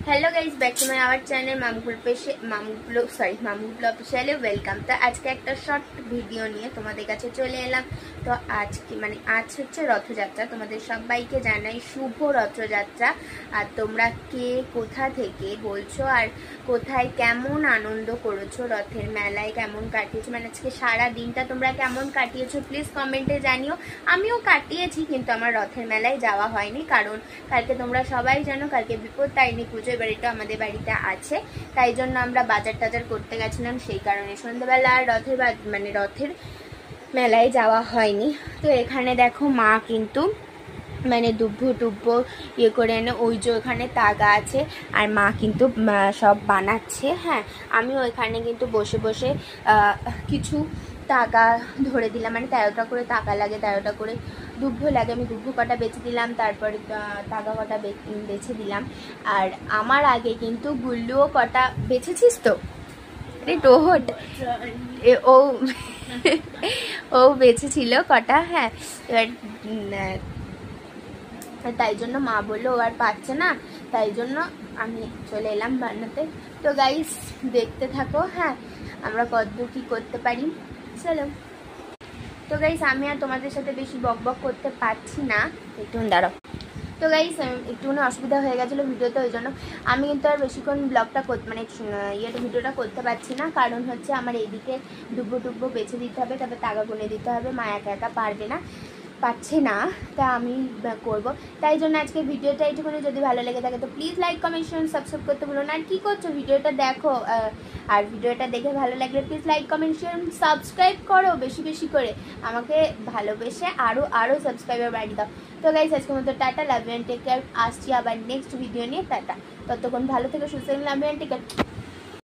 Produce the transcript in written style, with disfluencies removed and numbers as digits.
Hello guys back to my our channel মামুগুলো অফিসিয়ালে welcome. তো আজকে একটা শর্ট ভিডিও নিয়ে তোমাদের কাছে চলে এলাম। তো আজকে আজ হচ্ছে রথযাত্রা। তোমাদের সবাইকে জানাই শুভ রথযাত্রা। আর তোমরা কে কোথা থেকে বলছো আর কোথায় কেমন আনন্দ করেছো, রথের মেলায় কেমন কাটিয়েছো, আজকে সারা দিনটা তোমরা কেমন কাটিয়েছো প্লিজ কমেন্টে জানিও। আমিও কাটিয়েছি, কিন্তু আমার রথের মেলায় যাওয়া হয়নি, কারণ কালকে তোমরা সবাই জানো কালকে বিপত্তারিণী পুজো। এবার এটা আমাদের বাড়িতে আছে, তাই জন্য আমরা বাজার টাজার করতে গেছিলাম, সেই কারণে সন্ধ্যাবেলা আর রথের মেলায় যাওয়া হয়নি। তো এখানে দেখো মা কিন্তু দুব্বো টুব্বো ইয়ে করে এনে ওই যে ওখানে তাগা আছে, আর মা কিন্তু সব বানাচ্ছে। হ্যাঁ, আমিও এখানে কিন্তু বসে বসে কিছু তাগা ধরে দিলাম, 13টা করে তাগা লাগে, 13টা করে দুব্বো লাগে। আমি দুব্বো কটা বেছে দিলাম, তারপরে তাগা কটা বেছে দিলাম। আর আমার আগে কিন্তু গুল্লুও কটা বেছেছিস তো রে টোহট, ও বেছেছিল কটা। হ্যাঁ, এবার তাই জন্য মা বললো ও আর পাচ্ছে না, তাই জন্য আমি চলে এলাম বানাতে। তো গাইস দেখতে থাকো, হ্যাঁ আমরা কতদূর কি করতে পারি, চলো। তো গাইস আমি আর তোমাদের সাথে বেশি বক বক করতে পারছি না, একটু দাঁড়াও। তো গাইস একটুখানি অসুবিধা হয়ে গেছিলো ভিডিওতে, ওই জন্য আমি কিন্তু আর বেশিক্ষণ ব্লগটা ভিডিওটা করতে পারছি না, কারণ হচ্ছে আমার এইদিকে ডুব্বো টুব্বো বেছে দিতে হবে, তারপর তাগা গুনে দিতে হবে। মা একা একা পারছে না, তা আমি করব, তাই জন্য আজকে ভিডিওটা এইটুকুনি। যদি ভালো লেগে থাকে তো please like comment share subscribe করতে ভুলো না। আর কী করছো, ভিডিওটা দেখো, আর ভিডিওটা দেখে ভালো লাগলে please like comment share subscribe করো বেশি বেশি করে, আমাকে ভালোবেসে আরও সাবস্ক্রাইবার বাড়িয়ে দাও। তো গাইস আজকের মতো tata, love you and take care. আসছি আবার নেক্সট ভিডিও নিয়ে, টাটা। ততক্ষণ ভালো থেকে সুস্থ, love you and take care.